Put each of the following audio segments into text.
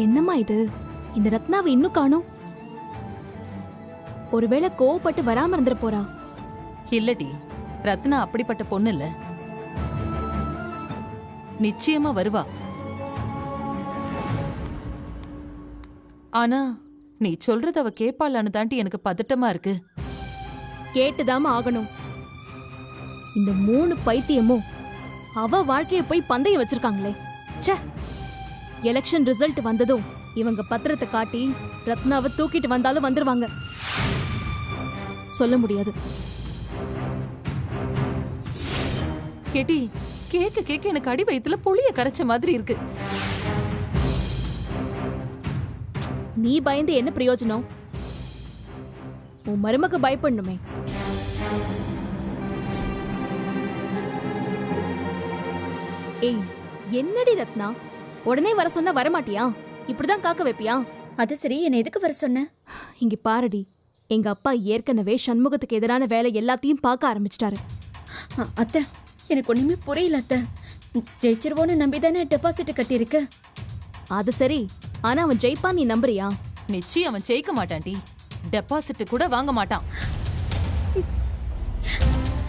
என்னம்மா இது? இந்த ரத்னாவை இன்னும் காணோம். ஒருவேளை கோவப்பட்டு வராம இருந்துட போறா. இல்லடி, ரத்னா அப்படிப்பட்ட பொண்ணு இல்ல. நிச்சயமா வருவா. ஆனா நீ சொல்றது அவ கேப்பாளான்னு தாண்டி எனக்கு பதட்டமா இருக்கு. கேட்டுதாம ஆகணும். இந்த 3 பைத்தியமும் அவ வாழ்க்கைய போய் பந்தயம் வச்சிருக்காங்களே. ச்சே, எலெக்ஷன் ரிசல்ட் வந்ததும் இவங்க பத்திரத்தை காட்டி ரத்னாவை தூக்கிட்டு வந்தாலும் வந்துருவாங்க. சொல்ல முடியாது. கேட்டி, கேக்க கேக்க எனக்கு அடி வயித்துல புளிய கரைச்ச மாதிரி இருக்கு. நீ பயந்து என்ன பிரயோஜனம்? உன் மருமக பயப்படணுமே. ஏய், என்னடி ரத்னா, உடனே வர சொன்னா வரமாட்டியா? இப்படிதான் காக்க வைப்பியா? அது சரி, என்ன எதுக்கு வர சொன்ன? இங்க பாருடி, எங்க அப்பா ஏற்கனவே சண்முகத்துக்கு எதிரான வேலை எல்லாத்தையும் பார்க்க ஆரம்பிச்சிட்டாரு. அத்தை, எனக்கு ஒண்ணுமே புரியல அத்தை. ஜெயிச்சிருவோன்னு நம்பிதானே டெபாசிட் கட்டியிருக்க. அது சரி, ஆனா அவன் ஜெயிப்பான் நீ நம்புறியா? நிச்சயம் அவன் ஜெயிக்க மாட்டான்டி. டெபாசிட் கூட வாங்க மாட்டான்.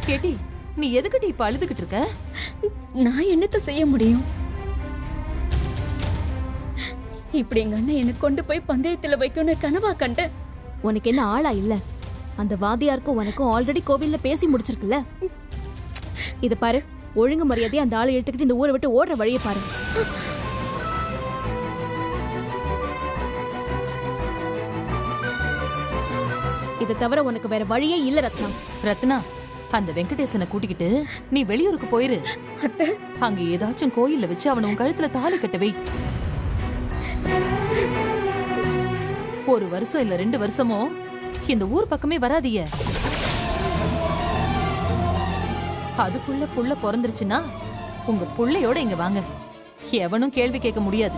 கேட்டி, நீ எதுக்கிட்ட இப்ப அழுதுகிட்டு இருக்க? நான் என்னத்த செய்ய முடியும்? இப்படி எங்க அண்ணன் என்ன கொண்டு போய் பந்தயத்துல வைக்கணும் கனவா கண்டு. உனக்கு என்ன ஆளா இல்ல? அந்த வாதியாருக்கும் உனக்கும் ஆல்ரெடி கோவில்ல பேசி முடிச்சிருக்குல்ல. இத பாரு, ஒழுங்கு மரியாதையா அந்த ஆளை இழுத்துக்கிட்டு இந்த ஊரை விட்டு ஓடுற வழியை பாரு. இதை தவிர உனக்கு வேற வழியே இல்ல ரத்னா. ரத்னா, அந்த வெங்கடேசனை கூட்டிக்கிட்டு நீ வெளியூருக்கு போயிரு. அத்தை, அங்க ஏதாச்சும் கோயில்ல வச்சு அவனை உன் கழுத்துல தாலி கட்டவை. 1 வருஷம் இல்ல 2 வருஷமோ இந்த ஊர் பக்கமே வராதீய. அதுக்குள்ள புள்ள பிறந்துருச்சுன்னா உங்க புள்ளையோட இங்க வாங்க. எவனும் கேள்வி கேட்க முடியாது.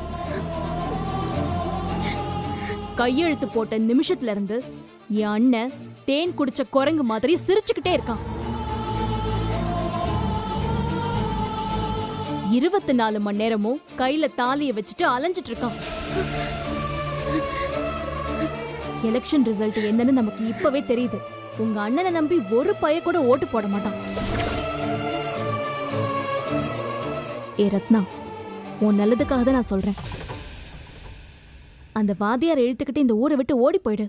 கையெழுத்து போட்ட நிமிஷத்துல இருந்து என் அண்ணன் தேன் குடிச்ச குரங்கு மாதிரி சிரிச்சுக்கிட்டே இருக்கான். 24 மணி நேரமும் கையில தாலிய வச்சுட்டு அலைஞ்சிட்டு இருக்கான். எலெக்ஷன் ரிசல்ட் என்னன்னு நமக்கு இப்பவே தெரியுது. உங்க அண்ணனை நம்பி ஒரு பைய கூட ஓட்டு போட மாட்டான். ஏ ரத்னா, உன் நல்லதுக்காக தான் நான் சொல்றேன். அந்த வாதியார் இழுத்துக்கிட்டு இந்த ஊரை விட்டு ஓடி போயிடு.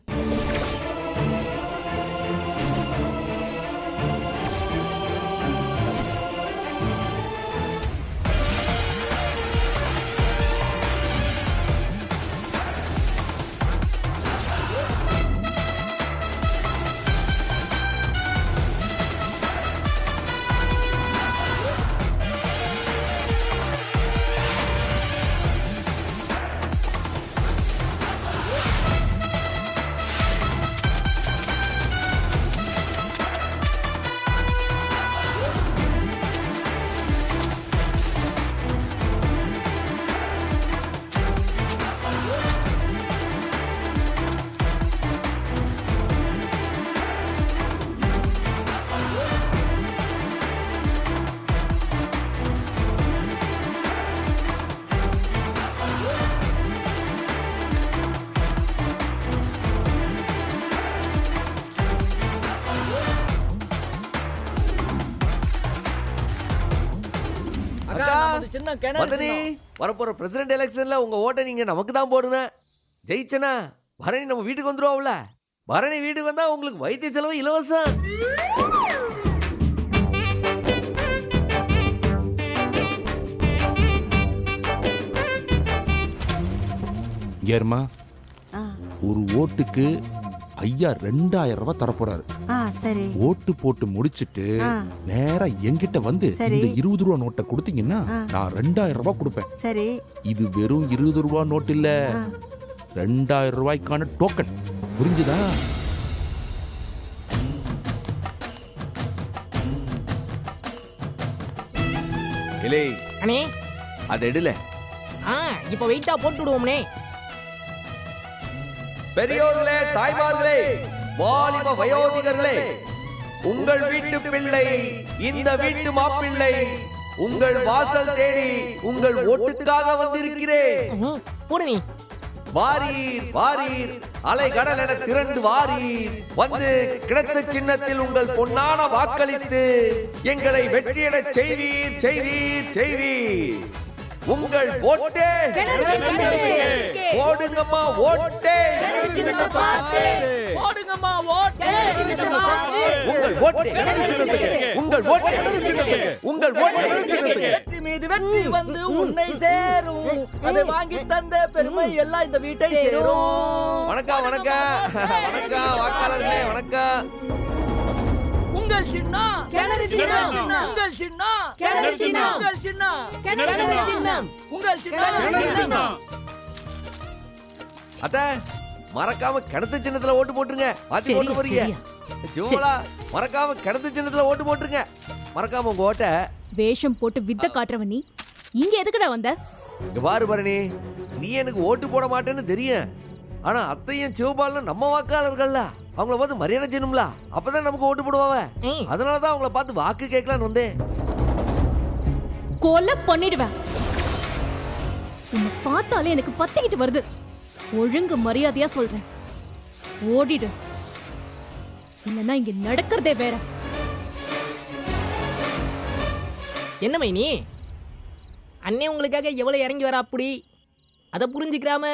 மதனி, வரப்போற பிரசிடென்ட் எலெக்ஷன்ல உங்க ஓட்டை நீங்க நமக்கு தான் போடுங்க. ஜெயிச்சனா பரணி நம்ம வீட்டுக்கு வந்துருவோம்ல. பரணி வீட்டுக்கு வந்தா உங்களுக்கு வைத்திய செலவு இலவசம். ஏர்மா, ஒரு ஓட்டுக்கு ஐயா 2000 ரூபாய் தரப்போறாரு. சரி, ஓட்டு போட்டு முடிச்சிட்டு நேரா என்கிட்ட வந்து இந்த 20 ரூபா நோட்டை கொடுத்தீங்கன்னா நான் 2000 ரூபாய் கொடுப்பேன். சரி, இது வெறும் 20 ரூபா நோட்டு இல்ல, 2000 ரூபாய்க்கான டோக்கன். புரிஞ்சுதா? இலே அண்ணே, அது எடுல. இப்ப வெயிட்டா போட்டு விடுவோம்னே. பெரியோர்களே, தாய்மார்களே, வாலிப வயோதிகர்களே, உங்கள் வீட்டு பிள்ளை, இந்த வீட்டு மாப்பிள்ளை உங்கள் வாசல் தேடி உங்கள் ஓட்டுக்காக வந்திருக்கிறேன். போடுவி, வாரீர் வாரீர் அலை கடல் என திரண்டு வாரீர் வந்து கிடைத்த சின்னத்தில் உங்கள் பொன்னான வாக்களித்து எங்களை வெற்றியடச் செய்வீர் செய்வீர் செய்வீர். உங்கள் ஓட்டே ஓடுங்கம்மா ஓட்டே போடுங்கம்மா ஓட்டு. உங்கள் ஓட்டே உங்கள் ஓட்டே உங்கள் ஓட்டே. வெற்றி மீது வெற்றி வந்து உன்னை சேரும். அதை வாங்கி தந்த பெருமை எல்லாம் இந்த வீட்டை சேரும். வணக்கம் வணக்கம் வணக்கம் வாக்காளர்களே வணக்கம். உங்கள் சின்னம் கிணறு சின்னம். உங்கள் சின்னம் கிணறு சின்னம். உங்கள் சின்னம் கிணறு சின்னம். உங்கள் சின்னம். அத்த மறக்காம கிணத்து சின்னத்துல ஓட்டு போட்டுருங்க. மாத்தி சரியா, போட்டு போறீங்க சரியா. ஜோலா. மறக்காம கிணத்து சின்னத்துல ஓட்டு போட்டுருங்க. மறக்காம உங்க ஓட்ட. வேஷம் போட்டு வித்த காட்டுறவன் நீ இங்க எதுக்குடா வந்த? இங்க பாரு பரணி, நீ எனக்கு ஓட்டு போட மாட்டேன்னு தெரியும். ஆனா அத்தையும் சிவபாலும் நம்ம வாக்காளர்கள்ல, அவங்கள பார்த்து மரியாதை செய்யணும்ல, அப்பதான் நமக்கு ஓட்டு போடுவாங்க. அதனாலதான் அவங்கள பார்த்து வாக்கு கேட்கலான்னு வந்தேன். கொலை பண்ணிடுவேன். உன்னை பார்த்தாலே எனக்கு பத்திக்கிட்டு வருது. ஒழுங்கு மரியாதையா சொல்றேன், ஓடிடு. இல்லைன்னா இங்க நடக்கிறதே வேற. என்ன மைனி, அண்ணே உங்களுக்காக எவ்வளவு இறங்கி வர அப்படி அதை புரிஞ்சுக்கிறாம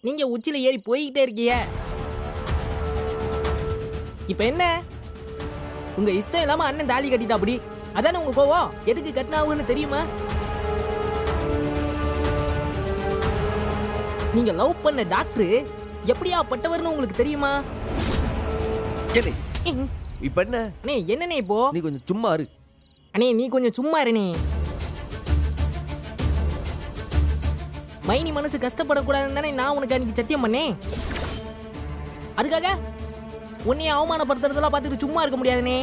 நீங்க உச்சில ஏறி போய்கிட்டே இருக்கீங்க. இப்ப என்ன, உங்க இஷ்டம் இல்லாம அண்ணன் தாலி கட்டிட்டா அப்படி அதானே உங்க கோவம்? எதுக்கு கட்டினாவுன்னு தெரியுமா? நீங்க லவ் பண்ண டாக்டர் எப்படியா பட்டவர்னு உங்களுக்கு தெரியுமா? ஏலே, இப்ப என்ன? அண்ணே என்னண்ணே இப்போ? நீ கொஞ்சம் சும்மா இரு. அண்ணே நீ கொஞ்சம் சும்மா இருனே. மைனி மனசு கஷ்டப்படக்கூடாதுன்னு தானே நான் உனக்கு அன்னைக்கு சத்தியம் பண்ணேன். அதுக்காக உன்னைய அவமானப்படுத்துறதெல்லாம் பார்த்துட்டு சும்மா இருக்க முடியாதுனே.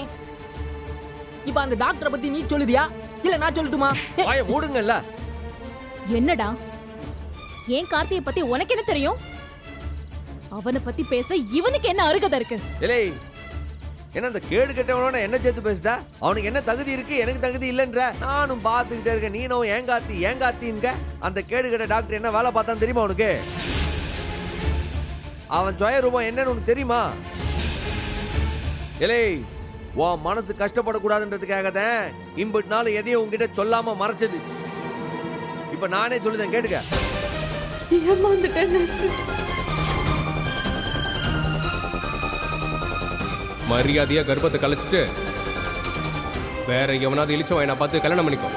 இப்ப அந்த டாக்டரை பத்தி நீ சொல்லுதியா இல்ல நான் சொல்லட்டுமா? வாயை மூடுங்கல்ல. என்னடா, ஏன் கார்த்தியை பத்தி உனக்கு என்ன தெரியும்? அவனை பத்தி பேச இவனுக்கு என்ன அருகதை இருக்கு? ஏலே, என்ன அந்த கேடு கெட்டவனோட என்ன சேர்த்து பேசுதா? அவனுக்கு என்ன தகுதி இருக்கு, எனக்கு தகுதி இல்லைன்ற? நானும் பார்த்துக்கிட்டே இருக்கேன். நீனும் ஏங்காத்திங்க. அந்த கேடு கெட்ட டாக்டர் என்ன வேலை பார்த்தான்னு தெரியுமா உனக்கு? அவன் சுய ரூபம் என்னன்னு உனக்கு தெரியுமா? ஏலே, உன் மனசு கஷ்டப்படக்கூடாதுன்றதுக்காக தான் இம்புட்டு நாள் எதையும் உன்கிட்ட சொல்லாம மறைச்சது. இப்ப நானே சொல்லுதேன், கேட்டுக்க. மரியாதையா கர்ப்பத்தை கலைச்சிட்டு வேற எவனாவது இழிச்சவன் என்ன பார்த்து கல்யாணம் பண்ணிக்கோ.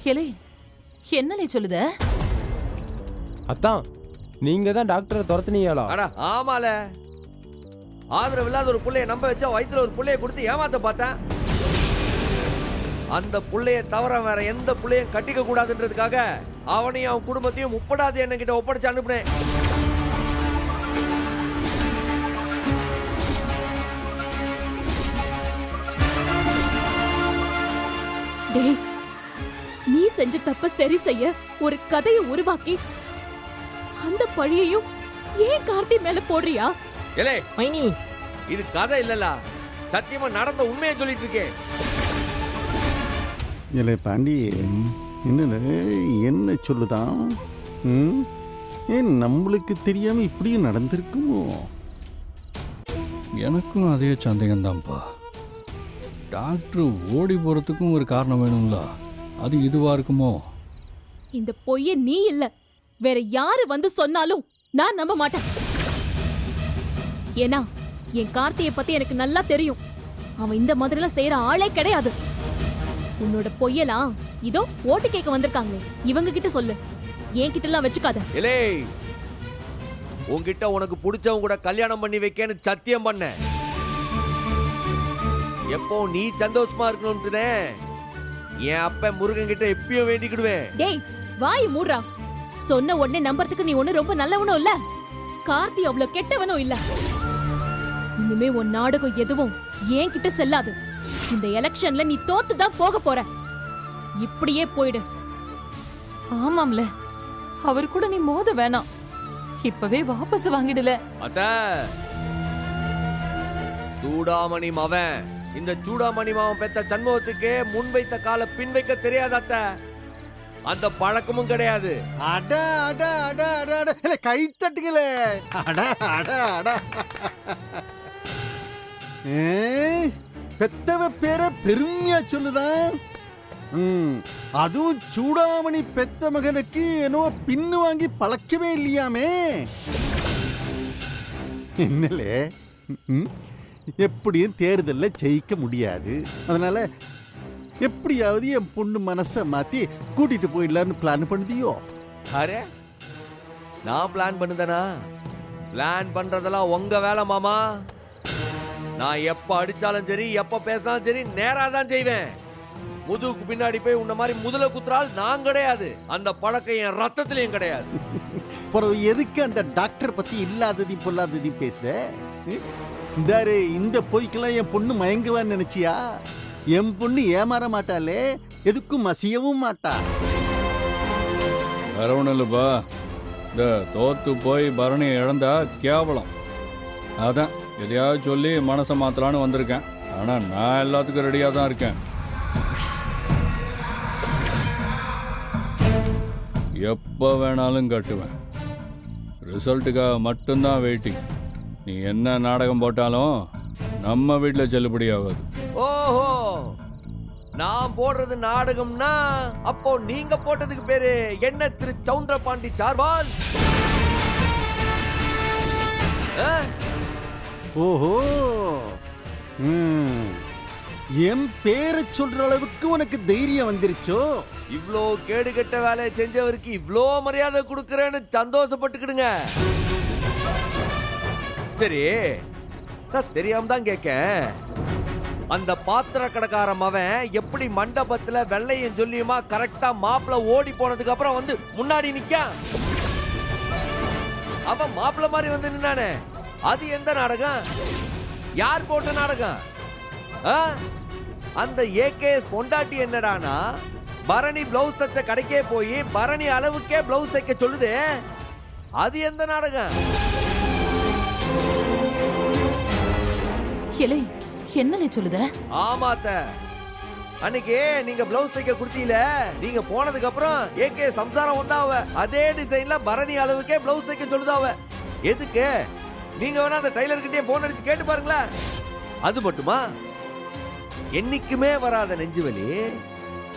ஹேலே, என்னலே சொல்லுத? அத்தான், நீங்க தான் டாக்டரை துரத்துனீங்களா? அட ஆமால, ஆதரவு இல்லாத ஒரு புள்ளைய நம்ப வச்சா வயித்துல ஒரு புள்ளைய கொடுத்து ஏமாத்த பார்த்தேன். அந்த புள்ளைய தவிர வேற எந்த புள்ளையும் கட்டிக்க கூடாதுன்றதுக்காக அவனையும் அவன் குடும்பத்தையும் முப்படாது என்ன கிட்ட ஒப்படைச்சு அனுப்புனேன். டேய், நீ செஞ்ச தப்ப சரி செய்ய ஒரு கதையை உருவாக்கி அந்த பழியையும் ஏன் கார்த்தி மேல போடுறியா? ஏலே மைனி, இது கதை இல்லல, சத்தியமா நடந்த உண்மையை சொல்லிட்டு இருக்கேன். இல்லை பாண்டி, என்ன சொல்லுதான்? ஏன் நம்மளுக்கு தெரியாம இப்படியும் நடந்திருக்குமோ? எனக்கும் அதே சந்தேகம்தான்ப்பா. டாக்டர் ஓடி போறதுக்கும் ஒரு காரணம் வேணும்ல, அது இதுவா இருக்குமோ? இந்த பொய்ய நீ இல்ல வேற யாரு வந்து சொன்னாலும் நான் நம்ப மாட்டேன். ஏன்னா என் கார்த்தியை பத்தி எனக்கு நல்லா தெரியும். அவன் இந்த மாதிரிலாம் செய்யற ஆளே கிடையாது. உன்னோட பொய்யலாம் இதோ ஓட்டு கேட்க வந்திருக்காங்களே, இவங்க கிட்ட சொல்லு, என் கிட்ட எல்லாம் வச்சுக்காத. ஏலே, உன்கிட்ட உனக்கு பிடிச்சவங்க கூட கல்யாணம் பண்ணி வைக்கன்னு சத்தியம் பண்ண. எப்போ நீ சந்தோஷமா இருக்கணும்னு என் அப்ப முருகன் கிட்ட எப்பயும் வேண்டிக்கிடுவேன். டேய், வாய் மூடுறா. சொன்ன உடனே நம்பறதுக்கு நீ ஒண்ணு ரொம்ப நல்லவனும் இல்ல, கார்த்தி அவ்வளவு கெட்டவனும் இல்ல. இனிமே உன் நாடகம் எதுவும் ஏன் கிட்ட செல்லாது. இந்த எலெக்ஷன்ல நீ தோத்துதான் போக போற. இப்படியே போயிடு. ஆமாம்ல, அவர் கூட நீ மோத வேணாம். இப்பவே வாபஸ் வாங்கிடல. அத்த சூடாமணி மவன், இந்த சூடாமணி மாவன் பெத்த சண்முகத்துக்கே முன் வைத்த கால பின் வைக்க தெரியாது அத்த. அந்த பழக்கமும் கிடையாது. அட அட அட அட அட இல்ல கை தட்டுங்களே. அட அட அட பெத்தவ பேரை பெருமையா சொல்லுதான். அதுவும் சூடாமணி பெத்த மகனுக்கு என்னோ பின்னு வாங்கி பழக்கவே இல்லையாமே. என்னலே, எப்படியும் தேர்தல்ல ஜெயிக்க முடியாது. அதனால எப்படியாவது என் பொண்ணு மனசை மாத்தி கூட்டிட்டு போயிடலான்னு பிளான் பண்ணுதியோ? அரே, நான் பிளான் பண்ணுதனா? பிளான் பண்றதெல்லாம் உங்க வேலை மாமா. நான் எப்ப அடிச்சாலும் சரி, எப்ப பேசினாலும் சரி, நேரா தான் செய்வேன். முதுகுக்கு பின்னாடி போய் உன்ன மாதிரி முதல குத்துறால் நான் கிடையாது. அந்த பழக்கம் என் ரத்தத்திலையும் கிடையாது. பிறகு எதுக்கு அந்த டாக்டர் பத்தி இல்லாததையும் பொல்லாததையும் பேசுற? இந்த பொய்க்கெல்லாம் என் பொண்ணு மயங்குவான்னு நினைச்சியா? என் பொண்ணு ஏமாற மாட்டாளே, எதுக்கும் மசியவும் மாட்டா. வேற ஒன்றும் இல்லைப்பா, இந்த தோத்து போய் பரணி இழந்தா கேவலம். அதான் எதையாவது சொல்லி மனசை மாத்தலான்னு வந்திருக்கேன். ஆனால் நான் எல்லாத்துக்கும் ரெடியாக தான் இருக்கேன். எப்போ வேணாலும் கட்டுவேன். ரிசல்ட்டுக்காக மட்டும்தான் வெயிட்டிங். நீ என்ன நாடகம் போட்டாலும் நம்ம வீட்டில் செல்லுபடி ஆகாது. ஓஹோ, நான் போடுறது நாடகம்னா அப்போ நீங்க போட்டதுக்கு பேரு என்ன திரு சவுந்தரபாண்டி சார்வால்? ஓஹோ, என் பேரை சொல்ற அளவுக்கு உனக்கு தைரியம் வந்துருச்சோ? இவ்ளோ கேடு கெட்ட வேலையை செஞ்சவருக்கு இவ்ளோ மரியாதை கொடுக்கறேன்னு சந்தோஷப்பட்டுக்கிடுங்க. சரி, நான் தெரியாம தான் கேட்கேன். அந்த பாத்திர கடைக்காரன் அவன் எப்படி மண்டபத்துல வெள்ளையும் சொல்லியுமா கரெக்டா மாப்பிள்ள ஓடி போனதுக்கு அப்புறம் வந்து முன்னாடி நிக்க? அவன் மாப்பிள்ள மாதிரி வந்து நின்னானே, அது எந்த நாடகம்? யார் போட்ட நாடகம்? அந்த ஏகேஎஸ் பொண்டாட்டி என்னடானா பரணி பிளவுஸ் தைச்ச கடைக்கே போய் பரணி அளவுக்கே பிளவுஸ் தைக்க சொல்லுது. அது எந்த நாடகம்? என்னலே சொல்லுத? ஆமாத்த, அன்னைக்கு நீங்க பிளவுஸ் தைக்க கொடுத்தீல, நீங்க போனதுக்கு அப்புறம் ஏகே சம்சாரம் வந்தாவ அதே டிசைன்ல பரணி அளவுக்கே பிளவுஸ் தைக்க சொல்லுதாவ. எதுக்கு? நீங்க வேணா அந்த டைலர் கிட்டே போன் அடிச்சு கேட்டு பாருங்களா. அது மட்டுமா, என்னைக்குமே வராத நெஞ்சுவலி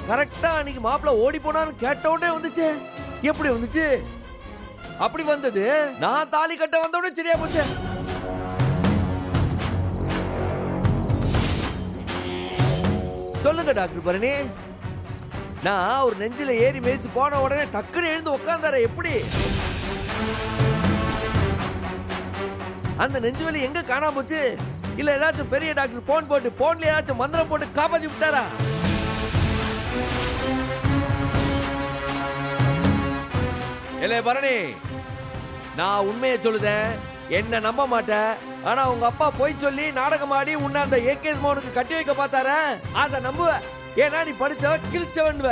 கரெக்டா அன்னைக்கு மாப்பிள்ள ஓடி போனான்னு கேட்ட உடனே வந்துச்சு. எப்படி வந்துச்சு? அப்படி வந்தது நான் தாலி கட்ட வந்த உடனே சரியா போச்சு. சொல்லுங்க டாக்டர் பரணி, நான் ஒரு நெஞ்சில ஏறி மேய்ச்சி போன உடனே டக்குன்னு எழுந்து உட்கார்ந்தார எப்படி? அந்த நெஞ்சுவலி எங்க காணாம போச்சு? இல்ல ஏதாச்சும் பெரிய டாக்டர் போன் போட்டு போன்ல ஏதாச்சும் மந்திரம் போட்டு காப்பாத்தி விட்டாரா? இல்ல பரணி, நான் உண்மையை சொல்லுதேன், என்ன நம்ப மாட்டேன். ஆனா உங்க அப்பா போய் சொல்லி நாடகம் ஆடி உன்ன அந்த ஏகேஎஸ் மோனுக்கு கட்டி வைக்க பார்த்தார, அத நம்புவ. ஏன்னா நீ படிச்சவ கிழிச்சவன்வ.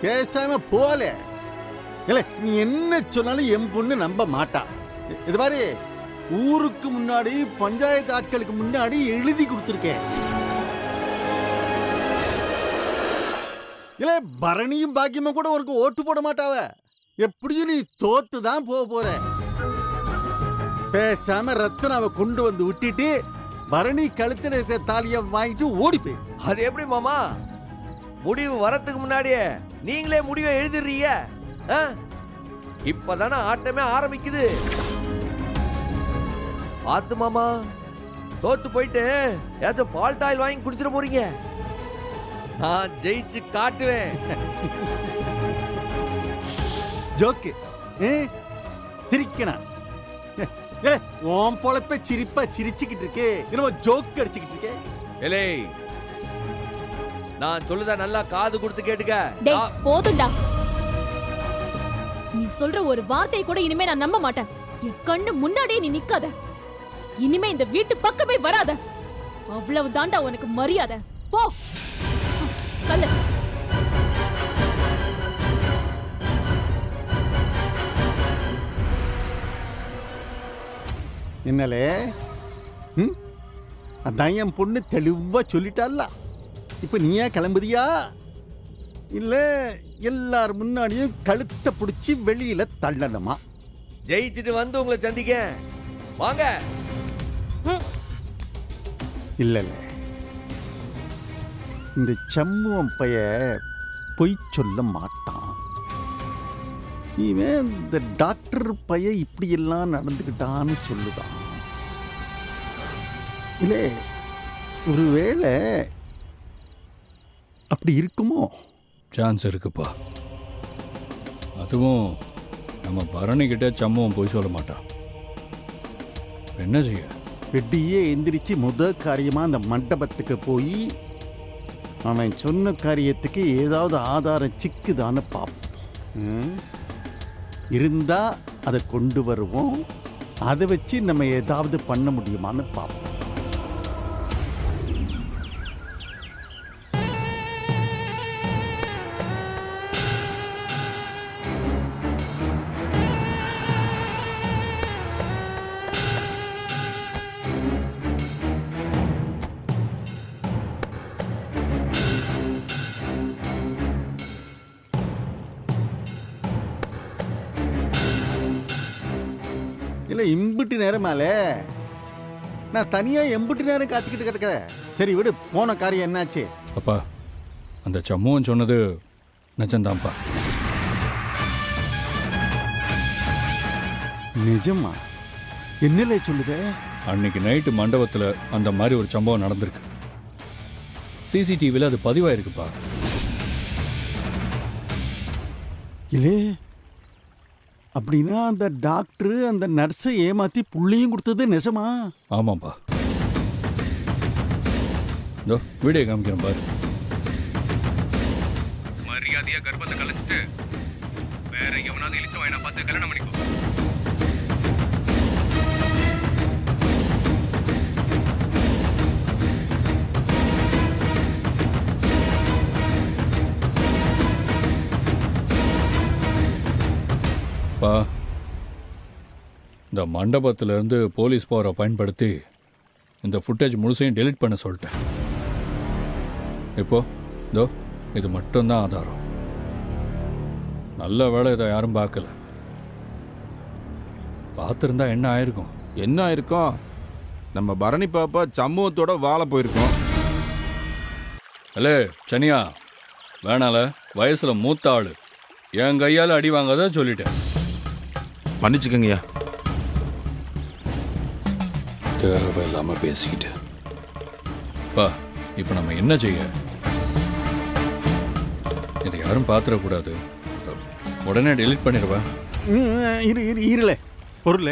பேசாம போல. இல்ல நீ என்ன சொன்னாலும் என் பொண்ணு நம்ப மாட்டா. இது மாதிரி ஊருக்கு முன்னாடி பஞ்சாயத்து ஆட்களுக்கு முன்னாடி எழுதி கொடுத்திருக்கேன். இல்ல பரணியும் பாக்கியமும் கூட ஒரு ஓட்டு போட மாட்டாவ. எப்படியும் நீ தோத்து தான் போற. பேசாம ரத்தனாவை கொண்டு வந்து விட்டுட்டு பரணி கழுத்துல இருக்கிற தாலிய வாங்கிட்டு ஓடி போய். அது எப்படி மாமா? முடிவு வரத்துக்கு முன்னாடியே நீங்களே முடிவை எழுதிடுறீங்க. இப்பதானே ஆட்டமே ஆரம்பிக்குது. பாத்து மாமா, தோத்து போயிட்டு ஏதாச்சும் பால் ஆயில் வாங்கி குடிச்சிட போறீங்க. நான் ஜெயிச்சு காட்டுவேன். ஜோக்கு சிரிக்கணும். ஓம் பொழப்ப சிரிப்பா சிரிச்சுக்கிட்டு இருக்கே, ஜோக்கு அடிச்சுக்கிட்டு இருக்கே. எலே, நான் சொல்லுத நல்லா காது கொடுத்து கேட்டுக்க. போதும்டா, நீ சொல்ற ஒரு வார்த்தையை கூட இனிமே நான் நம்ப மாட்டேன். என் கண்ணு முன்னாடியே நீ நிக்காத. இனிமே இந்த வீட்டு பக்கமே வராத. அவ்வளவு தாண்டா உனக்கு மரியாதை. போ. கல்லு என்னலே அதான் என் பொண்ணு தெளிவா சொல்லிட்டால. இப்ப நீயா கிளம்புதியா இல்ல எல்லார் முன்னாடியும் கழுத்தை பிடிச்சி வெளியில தள்ளணுமா? ஜெயிச்சுட்டு வந்து உங்களை சந்திக்க வாங்க. இல்ல இந்த சம்முவம் பைய பொய் சொல்ல மாட்டான். இவன் இந்த டாக்டர் பைய இப்படி எல்லாம் நடந்துக்கிட்டான்னு சொல்லுதான். இல்ல ஒருவேளை அப்படி இருக்குமோ? சான்ஸ் இருக்குப்பா. அதுவும் நம்ம பரணி கிட்ட சம்பவம் போய் சொல்ல மாட்டான். என்ன செய்ய? வெட்டியே எந்திரிச்சு காரியமா அந்த மண்டபத்துக்கு போய் அவன் சொன்ன காரியத்துக்கு ஏதாவது ஆதாரம் சிக்குதான்னு பார்ப்போம். இருந்தா அதை கொண்டு வருவோம். அதை வச்சு நம்ம ஏதாவது பண்ண முடியுமான்னு பார்ப்போம். இல்லை இம்புட்டு நேரமாலே நான் தனியாக எம்புட்டு நேரம் காத்துக்கிட்டு கிடக்கிறேன். சரி விடு, போன காரியம் என்னாச்சு? அப்பா அந்த சம்பவம் சொன்னது நிஜம்தான்ப்பா. நிஜமா? என்னலே சொல்லுது? அன்னைக்கு நைட்டு மண்டபத்தில் அந்த மாதிரி ஒரு சம்பவம் நடந்திருக்கு. சிசிடிவியில் அது பதிவாயிருக்குப்பா. இல்லே அப்படின்னா அந்த டாக்டர் அந்த நர்ஸை ஏமாத்தி புள்ளையும் கொடுத்தது நிஜமா? ஆமாப்பா. இதோ வீடியோ காமிக்கிறேன் பாரு. மரியாதையா கர்ப்பத்தை கலைச்சிட்டு வேற எவனாவது இழிச்ச வாயினா பார்த்து கல்யாணம் பண்ணிக்கோ. இந்த மண்டபத்திலிருந்து போலீஸ் பவரை பயன்படுத்தி இந்த ஃபுட்டேஜ் முழுசையும் டெலிட் பண்ண சொல்லிட்டேன். இப்போ இதோ இது மட்டும்தான் ஆதாரம். நல்ல வேளை இதை யாரும் பார்க்கல. பார்த்துருந்தா என்ன ஆயிருக்கும்? என்ன ஆயிருக்கும்? நம்ம பரணி பாப்பா சம்பவத்தோட வாழ போயிருக்கோம். அல்லே சனியா, வேணால வயசுல மூத்த ஆளு, என் கையால் அடி வாங்காத சொல்லிட்டேன். மன்னிச்சுக்கங்கய்யா. தேவையில்லாம பேசிக்கிட்டு பா. இப்போ நம்ம என்ன செய்ய? இதை யாரும் பார்த்துடக்கூடாது. உடனே டெலிட் பண்ணிடுவா. இருல பொருள்